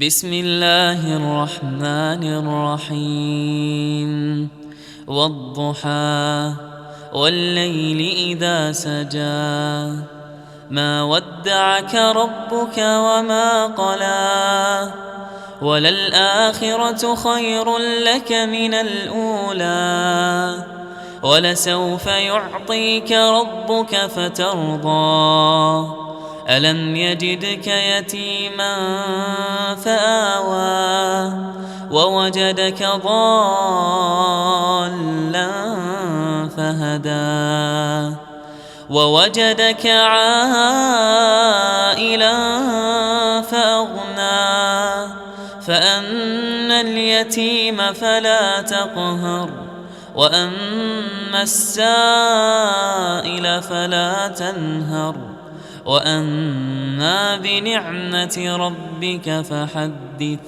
بسم الله الرحمن الرحيم والضحى والليل إذا سجى ما ودعك ربك وما قلى وللآخرة خير لك من الأولى ولسوف يعطيك ربك فترضى ألم يجدك يتيما فآوى ووجدك ضالا فهدى ووجدك عائلا فأغنى فأما اليتيم فلا تقهر وأما السائل فلا تنهر وأما بنعمة ربك فحدث